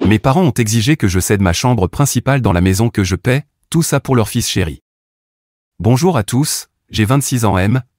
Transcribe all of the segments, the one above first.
Mes parents ont exigé que je cède ma chambre principale dans la maison que je paie, tout ça pour leur fils chéri. Bonjour à tous, j'ai 26 ans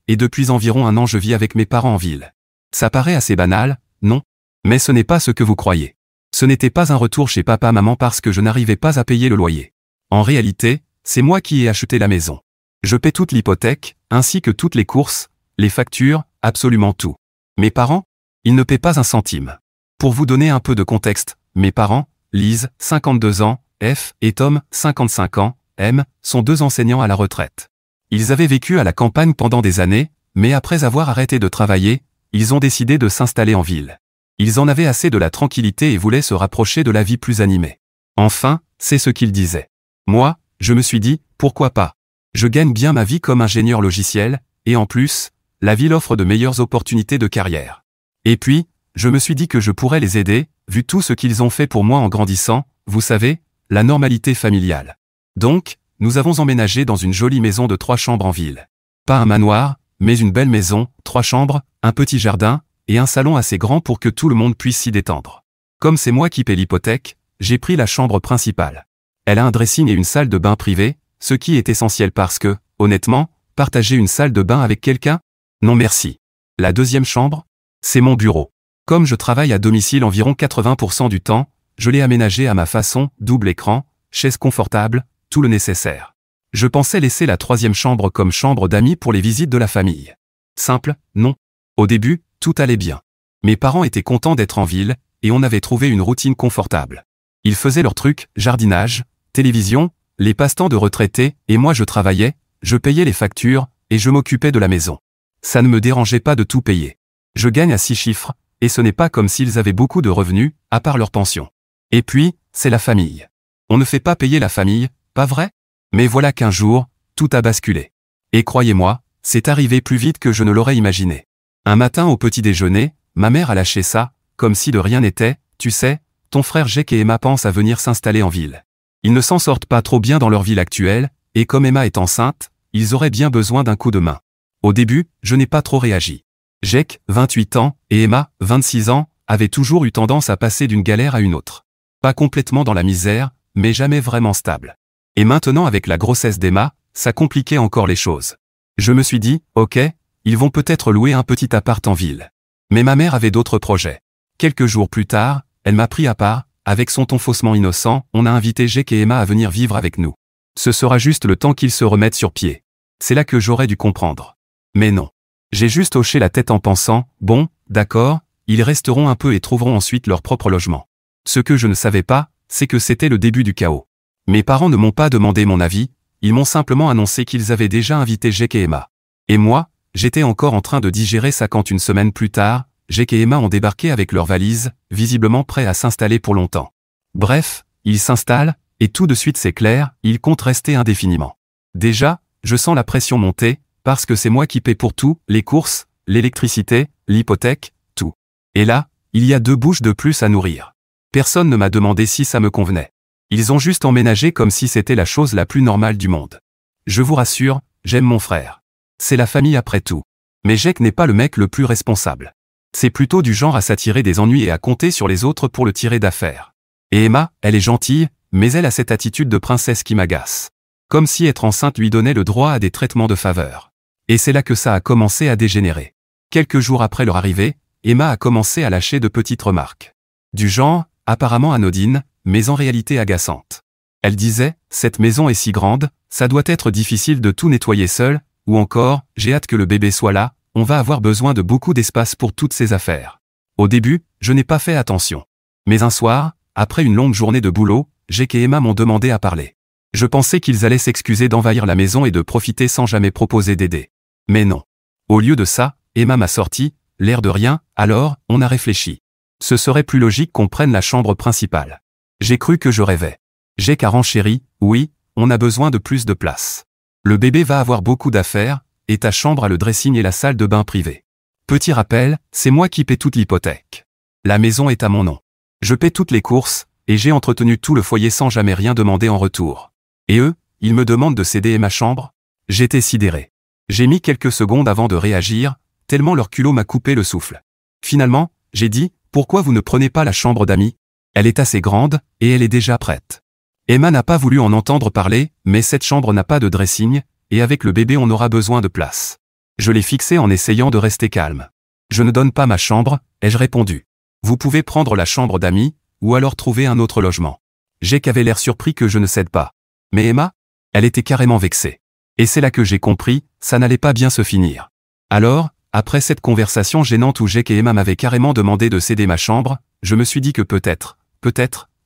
et depuis environ un an je vis avec mes parents en ville. Ça paraît assez banal, non? Mais ce n'est pas ce que vous croyez. Ce n'était pas un retour chez papa-maman parce que je n'arrivais pas à payer le loyer. En réalité, c'est moi qui ai acheté la maison. Je paie toute l'hypothèque, ainsi que toutes les courses, les factures, absolument tout. Mes parents? Ils ne paient pas un centime. Pour vous donner un peu de contexte, mes parents, Lise, 52 ans, F, et Tom, 55 ans, M, sont deux enseignants à la retraite. Ils avaient vécu à la campagne pendant des années, mais après avoir arrêté de travailler, ils ont décidé de s'installer en ville. Ils en avaient assez de la tranquillité et voulaient se rapprocher de la vie plus animée. Enfin, c'est ce qu'ils disaient. Moi, je me suis dit, pourquoi pas? Je gagne bien ma vie comme ingénieur logiciel, et en plus, la ville offre de meilleures opportunités de carrière. Et puis, je me suis dit que je pourrais les aider, vu tout ce qu'ils ont fait pour moi en grandissant, vous savez, la normalité familiale. Donc, nous avons emménagé dans une jolie maison de 3 chambres en ville. Pas un manoir, mais une belle maison, 3 chambres, un petit jardin, et un salon assez grand pour que tout le monde puisse s'y détendre. Comme c'est moi qui paie l'hypothèque, j'ai pris la chambre principale. Elle a un dressing et une salle de bain privée, ce qui est essentiel parce que, honnêtement, partager une salle de bain avec quelqu'un? Non merci. La deuxième chambre? C'est mon bureau. Comme je travaille à domicile environ 80% du temps, je l'ai aménagé à ma façon, double écran, chaise confortable, tout le nécessaire. Je pensais laisser la troisième chambre comme chambre d'amis pour les visites de la famille. Simple, non. Au début, tout allait bien. Mes parents étaient contents d'être en ville, et on avait trouvé une routine confortable. Ils faisaient leurs trucs, jardinage, télévision, les passe-temps de retraités, et moi je travaillais, je payais les factures, et je m'occupais de la maison. Ça ne me dérangeait pas de tout payer. Je gagne à 6 chiffres, et ce n'est pas comme s'ils avaient beaucoup de revenus, à part leur pension. Et puis, c'est la famille. On ne fait pas payer la famille, pas vrai? Mais voilà qu'un jour, tout a basculé. Et croyez-moi, c'est arrivé plus vite que je ne l'aurais imaginé. Un matin au petit déjeuner, ma mère a lâché ça, comme si de rien n'était, tu sais, ton frère Jake et Emma pensent à venir s'installer en ville. Ils ne s'en sortent pas trop bien dans leur ville actuelle, et comme Emma est enceinte, ils auraient bien besoin d'un coup de main. Au début, je n'ai pas trop réagi. Jake, 28 ans, et Emma, 26 ans, avaient toujours eu tendance à passer d'une galère à une autre. Pas complètement dans la misère, mais jamais vraiment stable. Et maintenant avec la grossesse d'Emma, ça compliquait encore les choses. Je me suis dit, ok, ils vont peut-être louer un petit appart en ville. Mais ma mère avait d'autres projets. Quelques jours plus tard, elle m'a pris à part, avec son ton faussement innocent, on a invité Jake et Emma à venir vivre avec nous. Ce sera juste le temps qu'ils se remettent sur pied. C'est là que j'aurais dû comprendre. Mais non. J'ai juste hoché la tête en pensant, bon, d'accord, ils resteront un peu et trouveront ensuite leur propre logement. Ce que je ne savais pas, c'est que c'était le début du chaos. Mes parents ne m'ont pas demandé mon avis, ils m'ont simplement annoncé qu'ils avaient déjà invité Jake et Emma. Et moi, j'étais encore en train de digérer ça quand une semaine plus tard, Jake et Emma ont débarqué avec leurs valises, visiblement prêts à s'installer pour longtemps. Bref, ils s'installent, et tout de suite c'est clair, ils comptent rester indéfiniment. Déjà, je sens la pression monter, parce que c'est moi qui paie pour tout, les courses, l'électricité, l'hypothèque, tout. Et là, il y a 2 bouches de plus à nourrir. Personne ne m'a demandé si ça me convenait. Ils ont juste emménagé comme si c'était la chose la plus normale du monde. Je vous rassure, j'aime mon frère. C'est la famille après tout. Mais Jake n'est pas le mec le plus responsable. C'est plutôt du genre à s'attirer des ennuis et à compter sur les autres pour le tirer d'affaire. Et Emma, elle est gentille, mais elle a cette attitude de princesse qui m'agace. Comme si être enceinte lui donnait le droit à des traitements de faveur. Et c'est là que ça a commencé à dégénérer. Quelques jours après leur arrivée, Emma a commencé à lâcher de petites remarques. Du genre, apparemment anodines, mais en réalité agaçantes. Elle disait, cette maison est si grande, ça doit être difficile de tout nettoyer seul, ou encore, j'ai hâte que le bébé soit là, on va avoir besoin de beaucoup d'espace pour toutes ces affaires. Au début, je n'ai pas fait attention. Mais un soir, après une longue journée de boulot, Jake et Emma m'ont demandé à parler. Je pensais qu'ils allaient s'excuser d'envahir la maison et de profiter sans jamais proposer d'aider. Mais non. Au lieu de ça, Emma m'a sorti, l'air de rien, alors, on a réfléchi. Ce serait plus logique qu'on prenne la chambre principale. J'ai cru que je rêvais. Jake a renchéri, oui, on a besoin de plus de place. Le bébé va avoir beaucoup d'affaires, et ta chambre a le dressing et la salle de bain privée. Petit rappel, c'est moi qui paie toute l'hypothèque. La maison est à mon nom. Je paie toutes les courses, et j'ai entretenu tout le foyer sans jamais rien demander en retour. Et eux, ils me demandent de céder ma chambre? J'étais sidéré. J'ai mis quelques secondes avant de réagir, tellement leur culot m'a coupé le souffle. Finalement, j'ai dit, pourquoi vous ne prenez pas la chambre d'amis? Elle est assez grande, et elle est déjà prête. Emma n'a pas voulu en entendre parler, mais cette chambre n'a pas de dressing, et avec le bébé on aura besoin de place. Je l'ai fixée en essayant de rester calme. Je ne donne pas ma chambre, ai-je répondu. Vous pouvez prendre la chambre d'amis, ou alors trouver un autre logement. Jake avait l'air surpris que je ne cède pas. Mais Emma? Elle était carrément vexée. Et c'est là que j'ai compris, ça n'allait pas bien se finir. Alors, après cette conversation gênante où Jake et Emma m'avaient carrément demandé de céder ma chambre, je me suis dit que peut-être,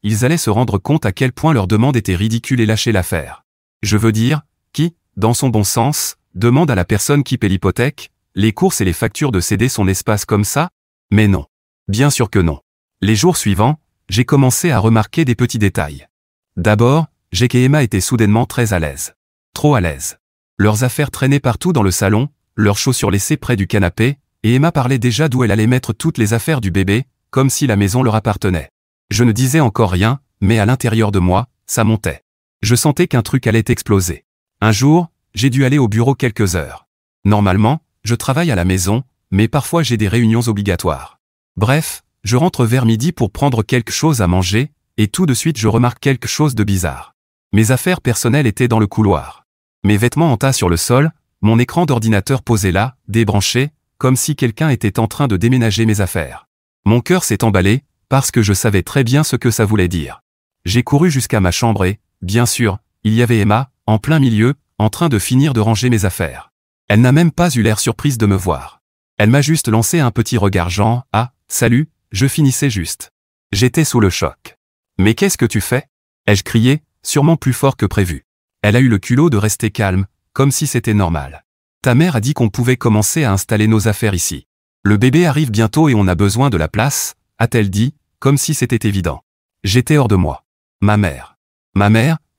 ils allaient se rendre compte à quel point leur demande était ridicule et lâcher l'affaire. Je veux dire, qui, dans son bon sens, demande à la personne qui paie l'hypothèque, les courses et les factures de céder son espace comme ça? Mais non. Bien sûr que non. Les jours suivants, j'ai commencé à remarquer des petits détails. D'abord, Jake et Emma étaient soudainement très à l'aise. Trop à l'aise. Leurs affaires traînaient partout dans le salon, leurs chaussures laissées près du canapé, et Emma parlait déjà d'où elle allait mettre toutes les affaires du bébé, comme si la maison leur appartenait. Je ne disais encore rien, mais à l'intérieur de moi, ça montait. Je sentais qu'un truc allait exploser. Un jour, j'ai dû aller au bureau quelques heures. Normalement, je travaille à la maison, mais parfois j'ai des réunions obligatoires. Bref, je rentre vers midi pour prendre quelque chose à manger, et tout de suite je remarque quelque chose de bizarre. Mes affaires personnelles étaient dans le couloir. Mes vêtements en tas sur le sol, mon écran d'ordinateur posé là, débranché, comme si quelqu'un était en train de déménager mes affaires. Mon cœur s'est emballé, parce que je savais très bien ce que ça voulait dire. J'ai couru jusqu'à ma chambre et, bien sûr, il y avait Emma, en plein milieu, en train de finir de ranger mes affaires. Elle n'a même pas eu l'air surprise de me voir. Elle m'a juste lancé un petit regard genre « Ah, salut, je finissais juste ». J'étais sous le choc. « Mais qu'est-ce que tu fais ?» ai-je crié, sûrement plus fort que prévu. Elle a eu le culot de rester calme, comme si c'était normal. « Ta mère a dit qu'on pouvait commencer à installer nos affaires ici. Le bébé arrive bientôt et on a besoin de la place, a-t-elle dit, comme si c'était évident. J'étais hors de moi. Ma mère,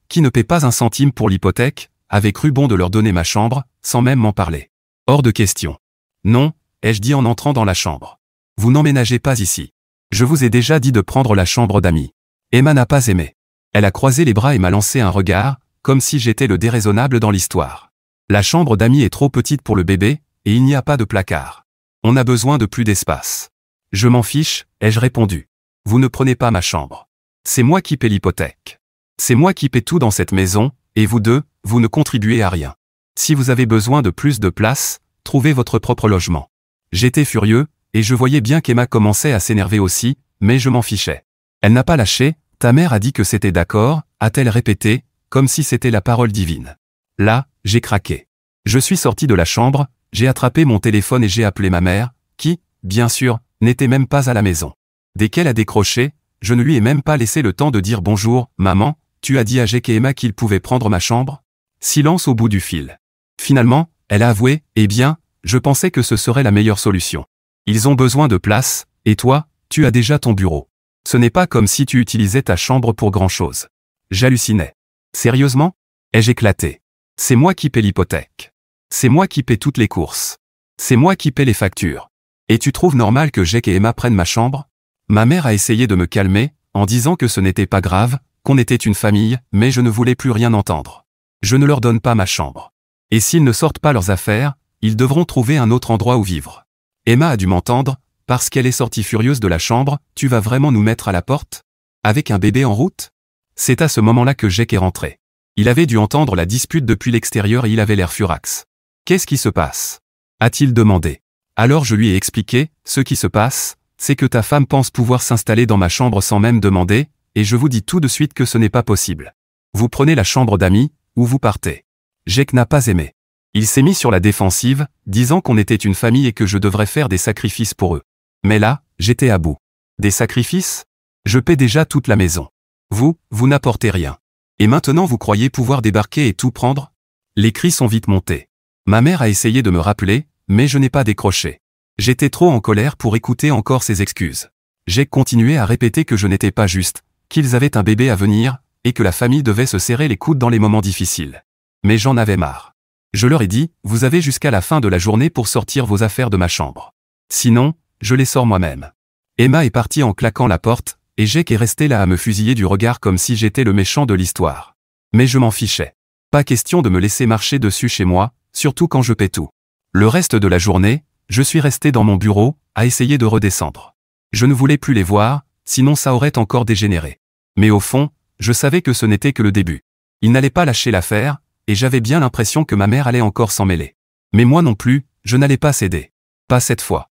qui ne paie pas un centime pour l'hypothèque, avait cru bon de leur donner ma chambre, sans même m'en parler. Hors de question. Non, ai-je dit en entrant dans la chambre. Vous n'emménagez pas ici. Je vous ai déjà dit de prendre la chambre d'amis. Emma n'a pas aimé. Elle a croisé les bras et m'a lancé un regard, comme si j'étais le déraisonnable dans l'histoire. La chambre d'amis est trop petite pour le bébé, et il n'y a pas de placard. On a besoin de plus d'espace. Je m'en fiche, ai-je répondu. Vous ne prenez pas ma chambre. C'est moi qui paie l'hypothèque. C'est moi qui paie tout dans cette maison, et vous deux, vous ne contribuez à rien. Si vous avez besoin de plus de place, trouvez votre propre logement. J'étais furieux, et je voyais bien qu'Emma commençait à s'énerver aussi, mais je m'en fichais. Elle n'a pas lâché, ta mère a dit que c'était d'accord, a-t-elle répété, comme si c'était la parole divine. Là, j'ai craqué. Je suis sorti de la chambre, j'ai attrapé mon téléphone et j'ai appelé ma mère, qui, bien sûr, n'était même pas à la maison. Dès qu'elle a décroché, je ne lui ai même pas laissé le temps de dire bonjour, maman, tu as dit à Jake et Emma qu'ils pouvaient prendre ma chambre? Silence au bout du fil. Finalement, elle a avoué, eh bien, je pensais que ce serait la meilleure solution. Ils ont besoin de place, et toi, tu as déjà ton bureau. Ce n'est pas comme si tu utilisais ta chambre pour grand-chose. J'hallucinais. Sérieusement? Ai-je éclaté? C'est moi qui paie l'hypothèque. C'est moi qui paie toutes les courses. C'est moi qui paie les factures. Et tu trouves normal que Jake et Emma prennent ma chambre? Ma mère a essayé de me calmer, en disant que ce n'était pas grave, qu'on était une famille, mais je ne voulais plus rien entendre. Je ne leur donne pas ma chambre. Et s'ils ne sortent pas leurs affaires, ils devront trouver un autre endroit où vivre. Emma a dû m'entendre, parce qu'elle est sortie furieuse de la chambre, tu vas vraiment nous mettre à la porte? Avec un bébé en route? C'est à ce moment-là que Jake est rentré. Il avait dû entendre la dispute depuis l'extérieur et il avait l'air furax. Qu'est-ce qui se passe? A-t-il demandé. Alors je lui ai expliqué, ce qui se passe, c'est que ta femme pense pouvoir s'installer dans ma chambre sans même demander, et je vous dis tout de suite que ce n'est pas possible. Vous prenez la chambre d'amis, ou vous partez. Jake n'a pas aimé. Il s'est mis sur la défensive, disant qu'on était une famille et que je devrais faire des sacrifices pour eux. Mais là, j'étais à bout. Des sacrifices? Je paie déjà toute la maison. Vous n'apportez rien. Et maintenant vous croyez pouvoir débarquer et tout prendre? Les cris sont vite montés. Ma mère a essayé de me rappeler, mais je n'ai pas décroché. J'étais trop en colère pour écouter encore ses excuses. J'ai continué à répéter que je n'étais pas juste, qu'ils avaient un bébé à venir, et que la famille devait se serrer les coudes dans les moments difficiles. Mais j'en avais marre. Je leur ai dit, vous avez jusqu'à la fin de la journée pour sortir vos affaires de ma chambre. Sinon, je les sors moi-même. Emma est partie en claquant la porte, et Jake est resté là à me fusiller du regard comme si j'étais le méchant de l'histoire. Mais je m'en fichais. Pas question de me laisser marcher dessus chez moi, surtout quand je paie tout. Le reste de la journée, je suis resté dans mon bureau, à essayer de redescendre. Je ne voulais plus les voir, sinon ça aurait encore dégénéré. Mais au fond, je savais que ce n'était que le début. Il n'allait pas lâcher l'affaire, et j'avais bien l'impression que ma mère allait encore s'en mêler. Mais moi non plus, je n'allais pas céder. Pas cette fois.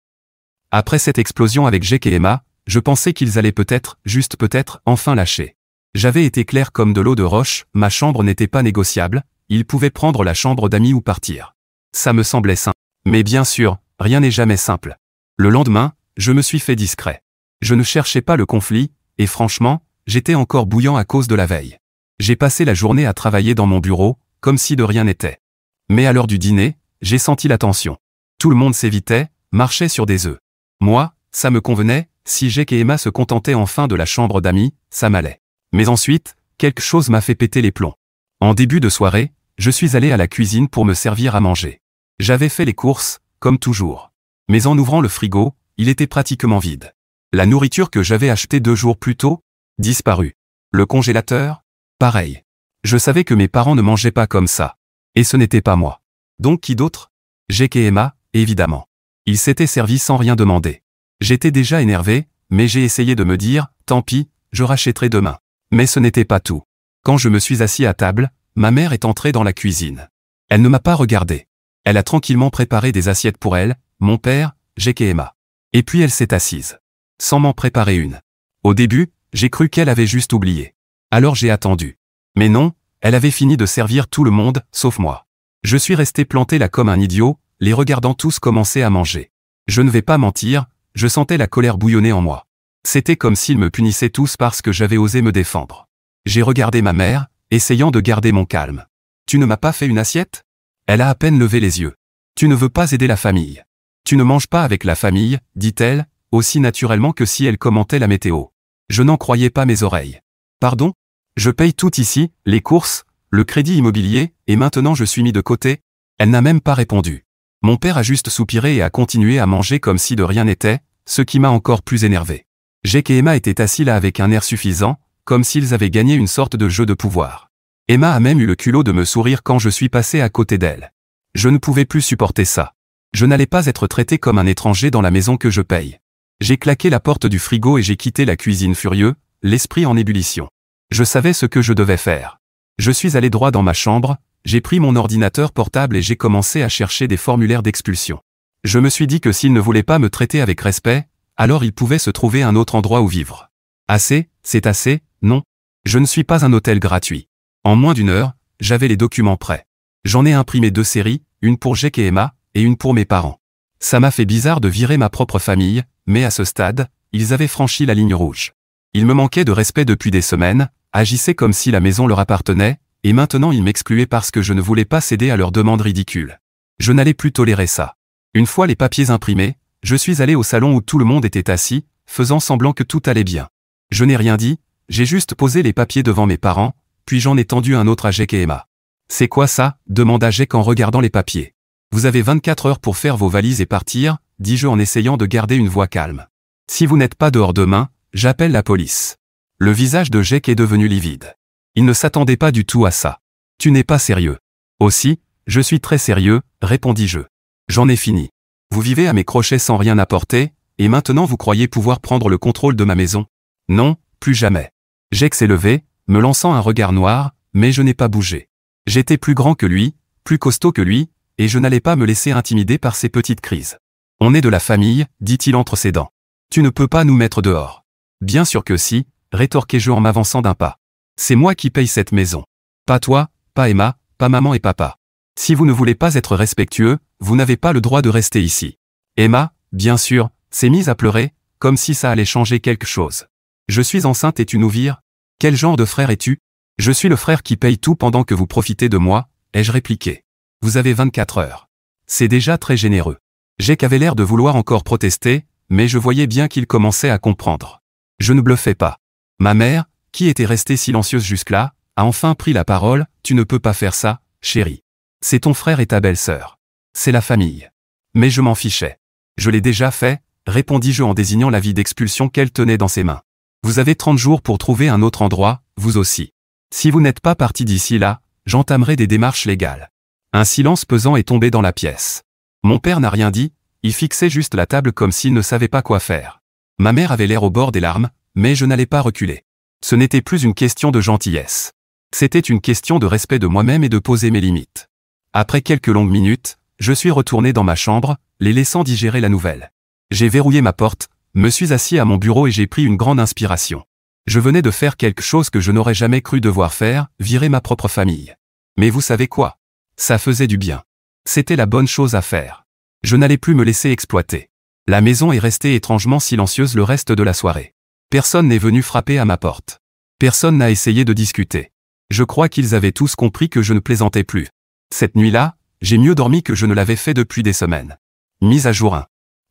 Après cette explosion avec Jake et Emma, je pensais qu'ils allaient peut-être, juste peut-être, enfin lâcher. J'avais été clair comme de l'eau de roche, ma chambre n'était pas négociable, ils pouvaient prendre la chambre d'amis ou partir. Ça me semblait simple. Mais bien sûr, rien n'est jamais simple. Le lendemain, je me suis fait discret. Je ne cherchais pas le conflit, et franchement, j'étais encore bouillant à cause de la veille. J'ai passé la journée à travailler dans mon bureau, comme si de rien n'était. Mais à l'heure du dîner, j'ai senti la tension. Tout le monde s'évitait, marchait sur des œufs. Moi, ça me convenait, si Jake et Emma se contentaient enfin de la chambre d'amis, ça m'allait. Mais ensuite, quelque chose m'a fait péter les plombs. En début de soirée, je suis allé à la cuisine pour me servir à manger. J'avais fait les courses, comme toujours. Mais en ouvrant le frigo, il était pratiquement vide. La nourriture que j'avais achetée 2 jours plus tôt, disparue. Le congélateur, pareil. Je savais que mes parents ne mangeaient pas comme ça. Et ce n'était pas moi. Donc qui d'autre? Jake et Emma, évidemment. Ils s'étaient servis sans rien demander. J'étais déjà énervé, mais j'ai essayé de me dire, tant pis, je rachèterai demain. Mais ce n'était pas tout. Quand je me suis assis à table, ma mère est entrée dans la cuisine. Elle ne m'a pas regardé. Elle a tranquillement préparé des assiettes pour elle, mon père, Jake et Emma. Et puis elle s'est assise. Sans m'en préparer une. Au début, j'ai cru qu'elle avait juste oublié. Alors j'ai attendu. Mais non, elle avait fini de servir tout le monde, sauf moi. Je suis resté planté là comme un idiot, les regardant tous commencer à manger. Je ne vais pas mentir, je sentais la colère bouillonner en moi. C'était comme s'ils me punissaient tous parce que j'avais osé me défendre. J'ai regardé ma mère, essayant de garder mon calme. « Tu ne m'as pas fait une assiette ?» Elle a à peine levé les yeux. « Tu ne veux pas aider la famille. Tu ne manges pas avec la famille, dit-elle, aussi naturellement que si elle commentait la météo. Je n'en croyais pas mes oreilles. Pardon? Je paye tout ici, les courses, le crédit immobilier, et maintenant je suis mis de côté. Elle n'a même pas répondu. Mon père a juste soupiré et a continué à manger comme si de rien n'était, ce qui m'a encore plus énervé. Jake et Emma étaient assis là avec un air suffisant, comme s'ils avaient gagné une sorte de jeu de pouvoir. Emma a même eu le culot de me sourire quand je suis passé à côté d'elle. Je ne pouvais plus supporter ça. Je n'allais pas être traité comme un étranger dans la maison que je paye. J'ai claqué la porte du frigo et j'ai quitté la cuisine furieux, l'esprit en ébullition. Je savais ce que je devais faire. Je suis allé droit dans ma chambre, j'ai pris mon ordinateur portable et j'ai commencé à chercher des formulaires d'expulsion. Je me suis dit que s'ils ne voulaient pas me traiter avec respect, alors ils pouvaient se trouver un autre endroit où vivre. Assez, c'est assez, non. Je ne suis pas un hôtel gratuit. En moins d'1 heure, j'avais les documents prêts. J'en ai imprimé 2 séries, une pour Jake et Emma, et une pour mes parents. Ça m'a fait bizarre de virer ma propre famille, mais à ce stade, ils avaient franchi la ligne rouge. Ils me manquaient de respect depuis des semaines, agissaient comme si la maison leur appartenait, et maintenant ils m'excluaient parce que je ne voulais pas céder à leurs demandes ridicules. Je n'allais plus tolérer ça. Une fois les papiers imprimés, je suis allé au salon où tout le monde était assis, faisant semblant que tout allait bien. Je n'ai rien dit, j'ai juste posé les papiers devant mes parents, puis j'en ai tendu un autre à Jake et Emma. « C'est quoi ça ?» demanda Jake en regardant les papiers. « Vous avez 24 heures pour faire vos valises et partir, » dis-je en essayant de garder une voix calme. « Si vous n'êtes pas dehors demain, j'appelle la police. » Le visage de Jake est devenu livide. Il ne s'attendait pas du tout à ça. « Tu n'es pas sérieux. »« Aussi, je suis très sérieux, » répondis-je. « J'en ai fini. Vous vivez à mes crochets sans rien apporter, et maintenant vous croyez pouvoir prendre le contrôle de ma maison? Non, plus jamais. » Jake s'est levé, me lançant un regard noir, mais je n'ai pas bougé. J'étais plus grand que lui, plus costaud que lui, et je n'allais pas me laisser intimider par ces petites crises. « On est de la famille, » dit-il entre ses dents. « Tu ne peux pas nous mettre dehors. »« Bien sûr que si, » rétorquai-je en m'avançant d'un pas. « C'est moi qui paye cette maison. Pas toi, pas Emma, pas maman et papa. Si vous ne voulez pas être respectueux, vous n'avez pas le droit de rester ici. » Emma, bien sûr, s'est mise à pleurer, comme si ça allait changer quelque chose. « Je suis enceinte et tu nous vires? Quel genre de frère es-tu? Je suis le frère qui paye tout pendant que vous profitez de moi, » ai-je répliqué. « Vous avez 24 heures. C'est déjà très généreux. » Jake avait l'air de vouloir encore protester, mais je voyais bien qu'il commençait à comprendre. Je ne bluffais pas. Ma mère, qui était restée silencieuse jusque-là, a enfin pris la parole. « Tu ne peux pas faire ça, chérie. C'est ton frère et ta belle-sœur. C'est la famille. » Mais je m'en fichais. « Je l'ai déjà fait, » répondis-je en désignant l'avis d'expulsion qu'elle tenait dans ses mains. « Vous avez 30 jours pour trouver un autre endroit, vous aussi. Si vous n'êtes pas parti d'ici là, j'entamerai des démarches légales. » Un silence pesant est tombé dans la pièce. Mon père n'a rien dit, il fixait juste la table comme s'il ne savait pas quoi faire. Ma mère avait l'air au bord des larmes, mais je n'allais pas reculer. Ce n'était plus une question de gentillesse. C'était une question de respect de moi-même et de poser mes limites. Après quelques longues minutes, je suis retourné dans ma chambre, les laissant digérer la nouvelle. J'ai verrouillé ma porte, me suis assis à mon bureau et j'ai pris une grande inspiration. Je venais de faire quelque chose que je n'aurais jamais cru devoir faire, virer ma propre famille. Mais vous savez quoi? Ça faisait du bien. C'était la bonne chose à faire. Je n'allais plus me laisser exploiter. La maison est restée étrangement silencieuse le reste de la soirée. Personne n'est venu frapper à ma porte. Personne n'a essayé de discuter. Je crois qu'ils avaient tous compris que je ne plaisantais plus. Cette nuit-là, j'ai mieux dormi que je ne l'avais fait depuis des semaines. Mise à jour 1.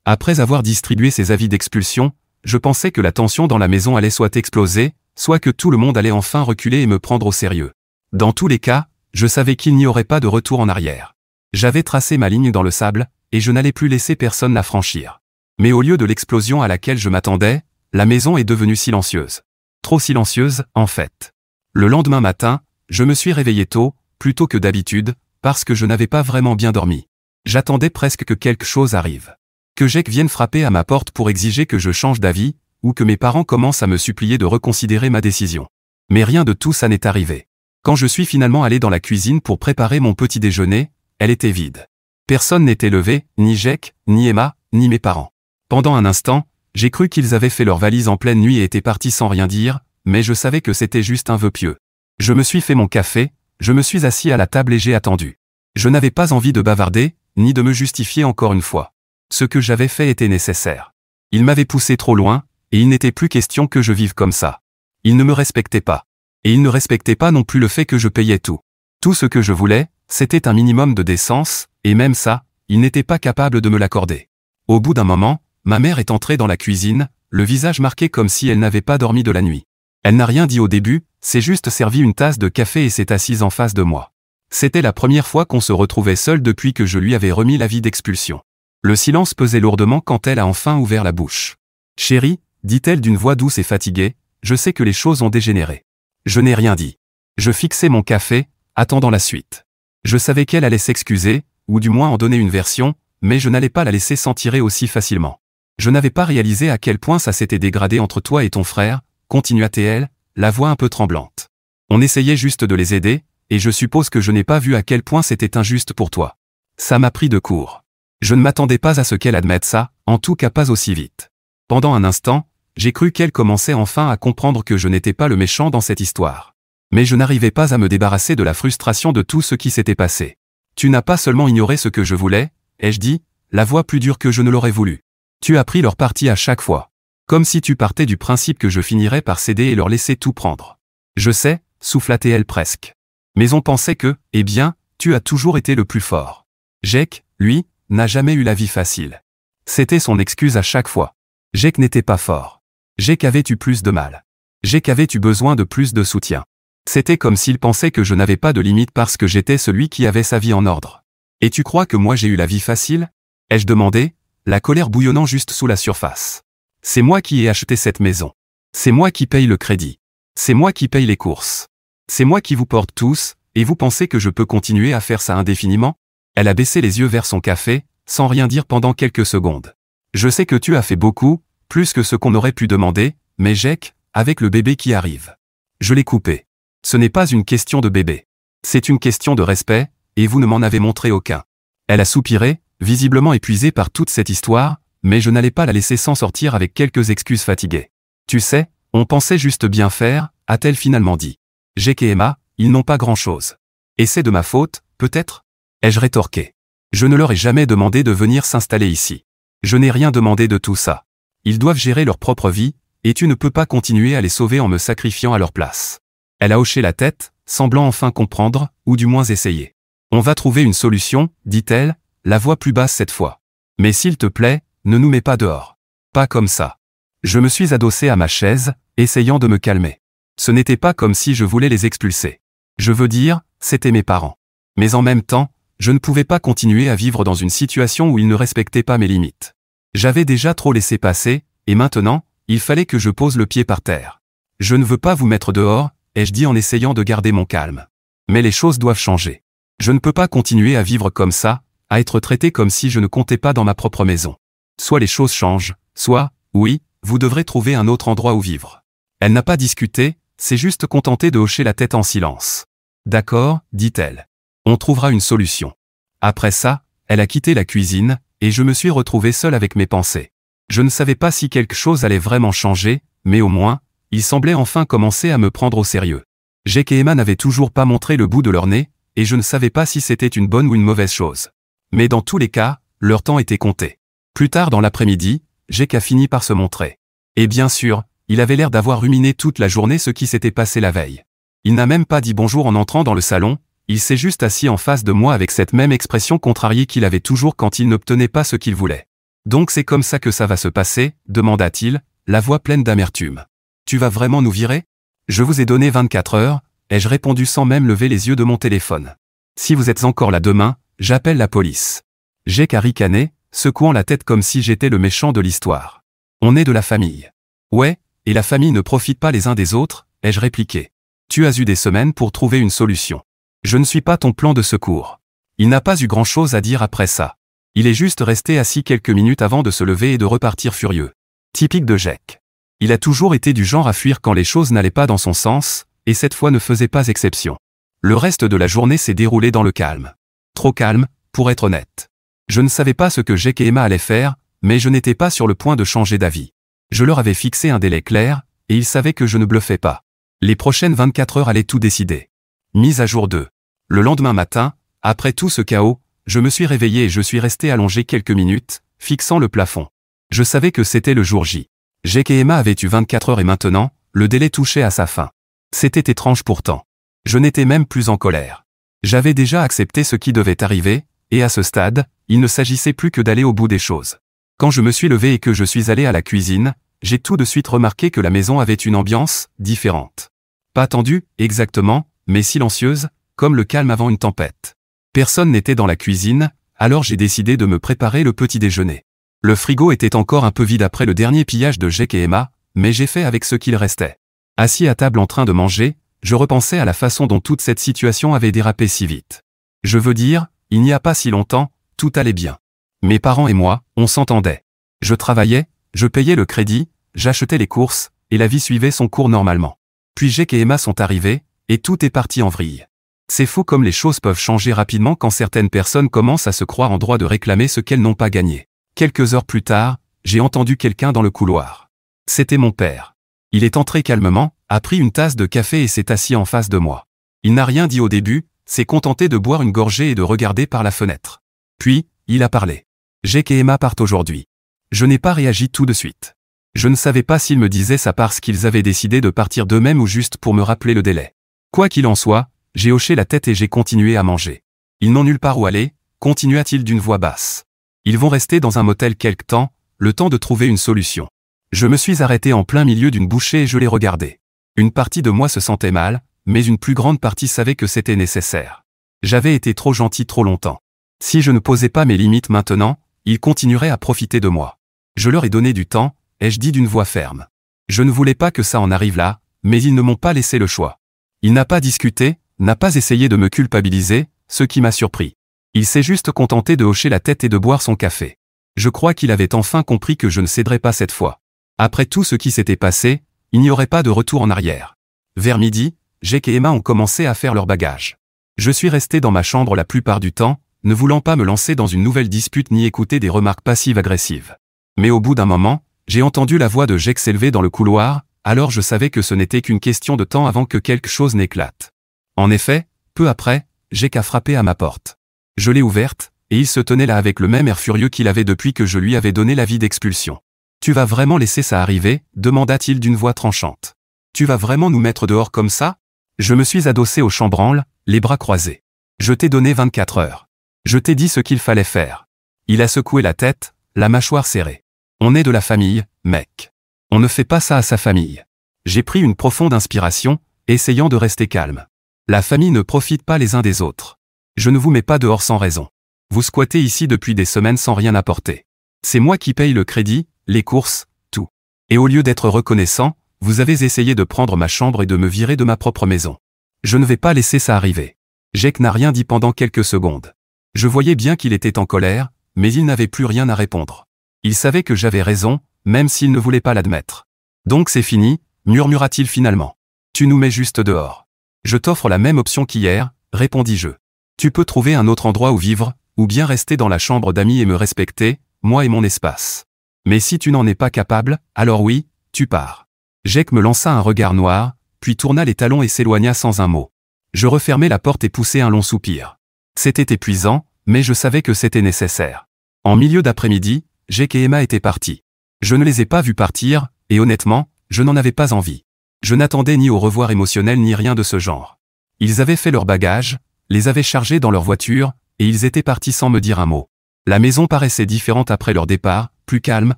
Après avoir distribué ces avis d'expulsion, je pensais que la tension dans la maison allait soit exploser, soit que tout le monde allait enfin reculer et me prendre au sérieux. Dans tous les cas, je savais qu'il n'y aurait pas de retour en arrière. J'avais tracé ma ligne dans le sable, et je n'allais plus laisser personne la franchir. Mais au lieu de l'explosion à laquelle je m'attendais, la maison est devenue silencieuse. Trop silencieuse, en fait. Le lendemain matin, je me suis réveillé tôt, plus tôt que d'habitude, parce que je n'avais pas vraiment bien dormi. J'attendais presque que quelque chose arrive. Que Jake vienne frapper à ma porte pour exiger que je change d'avis, ou que mes parents commencent à me supplier de reconsidérer ma décision. Mais rien de tout ça n'est arrivé. Quand je suis finalement allé dans la cuisine pour préparer mon petit déjeuner, elle était vide. Personne n'était levé, ni Jake, ni Emma, ni mes parents. Pendant un instant, j'ai cru qu'ils avaient fait leur valise en pleine nuit et étaient partis sans rien dire, mais je savais que c'était juste un vœu pieux. Je me suis fait mon café, je me suis assis à la table et j'ai attendu. Je n'avais pas envie de bavarder, ni de me justifier encore une fois. Ce que j'avais fait était nécessaire. Il m'avait poussé trop loin, et il n'était plus question que je vive comme ça. Il ne me respectait pas. Et il ne respectait pas non plus le fait que je payais tout. Tout ce que je voulais, c'était un minimum de décence, et même ça, il n'était pas capable de me l'accorder. Au bout d'un moment, ma mère est entrée dans la cuisine, le visage marqué comme si elle n'avait pas dormi de la nuit. Elle n'a rien dit au début, s'est juste servi une tasse de café et s'est assise en face de moi. C'était la première fois qu'on se retrouvait seul depuis que je lui avais remis l'avis d'expulsion. Le silence pesait lourdement quand elle a enfin ouvert la bouche. « Chérie », dit-elle d'une voix douce et fatiguée, « je sais que les choses ont dégénéré. » Je n'ai rien dit. Je fixais mon café, attendant la suite. Je savais qu'elle allait s'excuser, ou du moins en donner une version, mais je n'allais pas la laisser s'en tirer aussi facilement. Je n'avais pas réalisé à quel point ça s'était dégradé entre toi et ton frère, continua-t-elle, la voix un peu tremblante. On essayait juste de les aider, et je suppose que je n'ai pas vu à quel point c'était injuste pour toi. Ça m'a pris de court. Je ne m'attendais pas à ce qu'elle admette ça, en tout cas pas aussi vite. Pendant un instant, j'ai cru qu'elle commençait enfin à comprendre que je n'étais pas le méchant dans cette histoire. Mais je n'arrivais pas à me débarrasser de la frustration de tout ce qui s'était passé. Tu n'as pas seulement ignoré ce que je voulais, ai-je dit, la voix plus dure que je ne l'aurais voulu. Tu as pris leur parti à chaque fois. Comme si tu partais du principe que je finirais par céder et leur laisser tout prendre. Je sais, souffla-t-elle presque. Mais on pensait que, eh bien, tu as toujours été le plus fort. Jake, lui, n'a jamais eu la vie facile. C'était son excuse à chaque fois. Jake n'était pas fort. Jake avait eu plus de mal. Jake avait eu besoin de plus de soutien. C'était comme s'il pensait que je n'avais pas de limite parce que j'étais celui qui avait sa vie en ordre. Et tu crois que moi j'ai eu la vie facile? Ai-je demandé, la colère bouillonnant juste sous la surface. C'est moi qui ai acheté cette maison. C'est moi qui paye le crédit. C'est moi qui paye les courses. C'est moi qui vous porte tous, et vous pensez que je peux continuer à faire ça indéfiniment? Elle a baissé les yeux vers son café, sans rien dire pendant quelques secondes. Je sais que tu as fait beaucoup, plus que ce qu'on aurait pu demander, mais Jake, avec le bébé qui arrive. Je l'ai coupé. Ce n'est pas une question de bébé. C'est une question de respect, et vous ne m'en avez montré aucun. Elle a soupiré, visiblement épuisée par toute cette histoire, mais je n'allais pas la laisser s'en sortir avec quelques excuses fatiguées. Tu sais, on pensait juste bien faire, a-t-elle finalement dit. Jake et Emma, ils n'ont pas grand-chose. Et c'est de ma faute, peut-être? Ai-je rétorqué. Je ne leur ai jamais demandé de venir s'installer ici. Je n'ai rien demandé de tout ça. Ils doivent gérer leur propre vie, et tu ne peux pas continuer à les sauver en me sacrifiant à leur place. Elle a hoché la tête, semblant enfin comprendre, ou du moins essayer. On va trouver une solution, dit-elle, la voix plus basse cette fois. Mais s'il te plaît, ne nous mets pas dehors. Pas comme ça. Je me suis adossé à ma chaise, essayant de me calmer. Ce n'était pas comme si je voulais les expulser. Je veux dire, c'étaient mes parents. Mais en même temps, je ne pouvais pas continuer à vivre dans une situation où ils ne respectaient pas mes limites. J'avais déjà trop laissé passer, et maintenant, il fallait que je pose le pied par terre. Je ne veux pas vous mettre dehors, ai-je dit en essayant de garder mon calme. Mais les choses doivent changer. Je ne peux pas continuer à vivre comme ça, à être traité comme si je ne comptais pas dans ma propre maison. Soit les choses changent, soit, oui, Vous devrez trouver un autre endroit où vivre. Elle n'a pas discuté, s'est juste contentée de hocher la tête en silence. D'accord, dit-elle. On trouvera une solution. Après ça, elle a quitté la cuisine, et je me suis retrouvé seul avec mes pensées. Je ne savais pas si quelque chose allait vraiment changer, mais au moins, il semblait enfin commencer à me prendre au sérieux. Jake et Emma n'avaient toujours pas montré le bout de leur nez, et je ne savais pas si c'était une bonne ou une mauvaise chose. Mais dans tous les cas, leur temps était compté. Plus tard dans l'après-midi, Jake a fini par se montrer. Et bien sûr, il avait l'air d'avoir ruminé toute la journée ce qui s'était passé la veille. Il n'a même pas dit bonjour en entrant dans le salon, il s'est juste assis en face de moi avec cette même expression contrariée qu'il avait toujours quand il n'obtenait pas ce qu'il voulait. Donc c'est comme ça que ça va se passer, demanda-t-il, la voix pleine d'amertume. Tu vas vraiment nous virer? Je vous ai donné 24 heures, ai-je répondu sans même lever les yeux de mon téléphone. Si vous êtes encore là demain, j'appelle la police. Jake a ricané, secouant la tête comme si j'étais le méchant de l'histoire. On est de la famille. Ouais, et la famille ne profite pas les uns des autres, ai-je répliqué. Tu as eu des semaines pour trouver une solution. Je ne suis pas ton plan de secours. Il n'a pas eu grand-chose à dire après ça. Il est juste resté assis quelques minutes avant de se lever et de repartir furieux. Typique de Jake. Il a toujours été du genre à fuir quand les choses n'allaient pas dans son sens, et cette fois ne faisait pas exception. Le reste de la journée s'est déroulé dans le calme. Trop calme, pour être honnête. Je ne savais pas ce que Jake et Emma allaient faire, mais je n'étais pas sur le point de changer d'avis. Je leur avais fixé un délai clair, et ils savaient que je ne bluffais pas. Les prochaines 24 heures allaient tout décider. Mise à jour 2. Le lendemain matin, après tout ce chaos, je me suis réveillé et je suis resté allongé quelques minutes, fixant le plafond. Je savais que c'était le jour J. Jake et Emma avaient eu 24 heures et maintenant, le délai touchait à sa fin. C'était étrange pourtant. Je n'étais même plus en colère. J'avais déjà accepté ce qui devait arriver, et à ce stade, il ne s'agissait plus que d'aller au bout des choses. Quand je me suis levé et que je suis allé à la cuisine, j'ai tout de suite remarqué que la maison avait une ambiance différente. Pas tendue, exactement, mais silencieuse, comme le calme avant une tempête. Personne n'était dans la cuisine, alors j'ai décidé de me préparer le petit déjeuner. Le frigo était encore un peu vide après le dernier pillage de Jake et Emma, mais j'ai fait avec ce qu'il restait. Assis à table en train de manger, je repensais à la façon dont toute cette situation avait dérapé si vite. Je veux dire, il n'y a pas si longtemps, tout allait bien. Mes parents et moi, on s'entendait. Je travaillais, je payais le crédit, j'achetais les courses, et la vie suivait son cours normalement. Puis Jake et Emma sont arrivés, et tout est parti en vrille. C'est fou comme les choses peuvent changer rapidement quand certaines personnes commencent à se croire en droit de réclamer ce qu'elles n'ont pas gagné. Quelques heures plus tard, j'ai entendu quelqu'un dans le couloir. C'était mon père. Il est entré calmement, a pris une tasse de café et s'est assis en face de moi. Il n'a rien dit au début, s'est contenté de boire une gorgée et de regarder par la fenêtre. Puis, il a parlé. Jake et Emma partent aujourd'hui. Je n'ai pas réagi tout de suite. Je ne savais pas s'ils me disaient ça parce qu'ils avaient décidé de partir d'eux-mêmes ou juste pour me rappeler le délai. Quoi qu'il en soit, j'ai hoché la tête et j'ai continué à manger. Ils n'ont nulle part où aller, continua-t-il d'une voix basse. Ils vont rester dans un motel quelque temps, le temps de trouver une solution. Je me suis arrêté en plein milieu d'une bouchée et je les regardais. Une partie de moi se sentait mal, mais une plus grande partie savait que c'était nécessaire. J'avais été trop gentil trop longtemps. Si je ne posais pas mes limites maintenant, ils continueraient à profiter de moi. Je leur ai donné du temps, ai-je dit d'une voix ferme. Je ne voulais pas que ça en arrive là, mais ils ne m'ont pas laissé le choix. Il n'a pas discuté, n'a pas essayé de me culpabiliser, ce qui m'a surpris. Il s'est juste contenté de hocher la tête et de boire son café. Je crois qu'il avait enfin compris que je ne céderais pas cette fois. Après tout ce qui s'était passé, il n'y aurait pas de retour en arrière. Vers midi, Jake et Emma ont commencé à faire leur bagage. Je suis resté dans ma chambre la plupart du temps, ne voulant pas me lancer dans une nouvelle dispute ni écouter des remarques passives-agressives. Mais au bout d'un moment, j'ai entendu la voix de Jake s'élever dans le couloir, alors je savais que ce n'était qu'une question de temps avant que quelque chose n'éclate. En effet, peu après, Jake a frappé à ma porte. Je l'ai ouverte, et il se tenait là avec le même air furieux qu'il avait depuis que je lui avais donné l'avis d'expulsion. « Tu vas vraiment laisser ça arriver ?» demanda-t-il d'une voix tranchante. « Tu vas vraiment nous mettre dehors comme ça ?» Je me suis adossé au chambranle, les bras croisés. « Je t'ai donné 24 heures. Je t'ai dit ce qu'il fallait faire. » Il a secoué la tête, la mâchoire serrée. « On est de la famille, mec. On ne fait pas ça à sa famille. » J'ai pris une profonde inspiration, essayant de rester calme. La famille ne profite pas les uns des autres. Je ne vous mets pas dehors sans raison. Vous squattez ici depuis des semaines sans rien apporter. C'est moi qui paye le crédit, les courses, tout. Et au lieu d'être reconnaissant, vous avez essayé de prendre ma chambre et de me virer de ma propre maison. Je ne vais pas laisser ça arriver. Jake n'a rien dit pendant quelques secondes. Je voyais bien qu'il était en colère, mais il n'avait plus rien à répondre. Il savait que j'avais raison, même s'il ne voulait pas l'admettre. Donc c'est fini, murmura-t-il finalement. Tu nous mets juste dehors. Je t'offre la même option qu'hier, répondis-je. Tu peux trouver un autre endroit où vivre, ou bien rester dans la chambre d'amis et me respecter, moi et mon espace. Mais si tu n'en es pas capable, alors oui, tu pars. Jake me lança un regard noir, puis tourna les talons et s'éloigna sans un mot. Je refermai la porte et poussai un long soupir. C'était épuisant, mais je savais que c'était nécessaire. En milieu d'après-midi, Jake et Emma étaient partis. Je ne les ai pas vus partir, et honnêtement, je n'en avais pas envie. Je n'attendais ni au revoir émotionnel ni rien de ce genre. Ils avaient fait leurs bagages, les avaient chargés dans leur voiture, et ils étaient partis sans me dire un mot. La maison paraissait différente après leur départ, plus calme,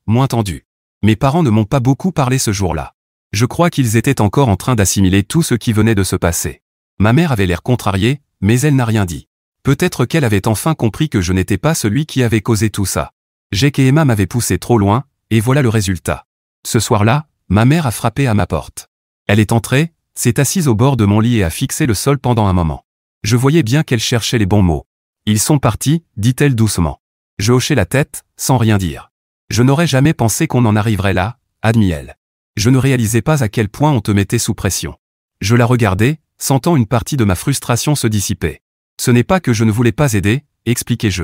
moins tendue. Mes parents ne m'ont pas beaucoup parlé ce jour-là. Je crois qu'ils étaient encore en train d'assimiler tout ce qui venait de se passer. Ma mère avait l'air contrariée, mais elle n'a rien dit. Peut-être qu'elle avait enfin compris que je n'étais pas celui qui avait causé tout ça. Jake et Emma m'avaient poussé trop loin, et voilà le résultat. Ce soir-là, ma mère a frappé à ma porte. Elle est entrée, s'est assise au bord de mon lit et a fixé le sol pendant un moment. Je voyais bien qu'elle cherchait les bons mots. Ils sont partis, dit-elle doucement. Je hochai la tête, sans rien dire. Je n'aurais jamais pensé qu'on en arriverait là, admit-elle. Je ne réalisais pas à quel point on te mettait sous pression. Je la regardais, sentant une partie de ma frustration se dissiper. Ce n'est pas que je ne voulais pas aider, expliquai-je.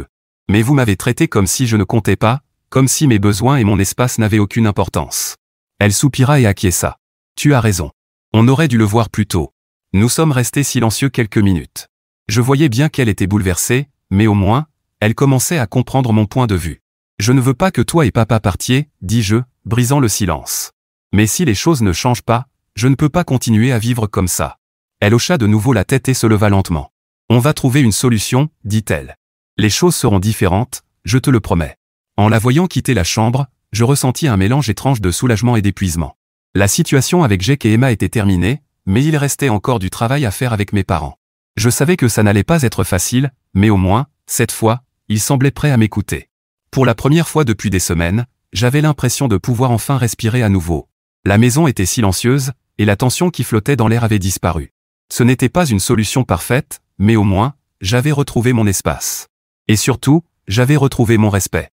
Mais vous m'avez traité comme si je ne comptais pas, comme si mes besoins et mon espace n'avaient aucune importance. Elle soupira et acquiesça. Tu as raison. On aurait dû le voir plus tôt. Nous sommes restés silencieux quelques minutes. Je voyais bien qu'elle était bouleversée, mais au moins, elle commençait à comprendre mon point de vue. Je ne veux pas que toi et papa partiez, dis-je, brisant le silence. Mais si les choses ne changent pas, je ne peux pas continuer à vivre comme ça. Elle hocha de nouveau la tête et se leva lentement. On va trouver une solution, dit-elle. Les choses seront différentes, je te le promets. En la voyant quitter la chambre, je ressentis un mélange étrange de soulagement et d'épuisement. La situation avec Jake et Emma était terminée, mais il restait encore du travail à faire avec mes parents. Je savais que ça n'allait pas être facile, mais au moins, cette fois, ils semblaient prêts à m'écouter. Pour la première fois depuis des semaines, j'avais l'impression de pouvoir enfin respirer à nouveau. La maison était silencieuse, et la tension qui flottait dans l'air avait disparu. Ce n'était pas une solution parfaite, mais au moins, j'avais retrouvé mon espace. Et surtout, j'avais retrouvé mon respect.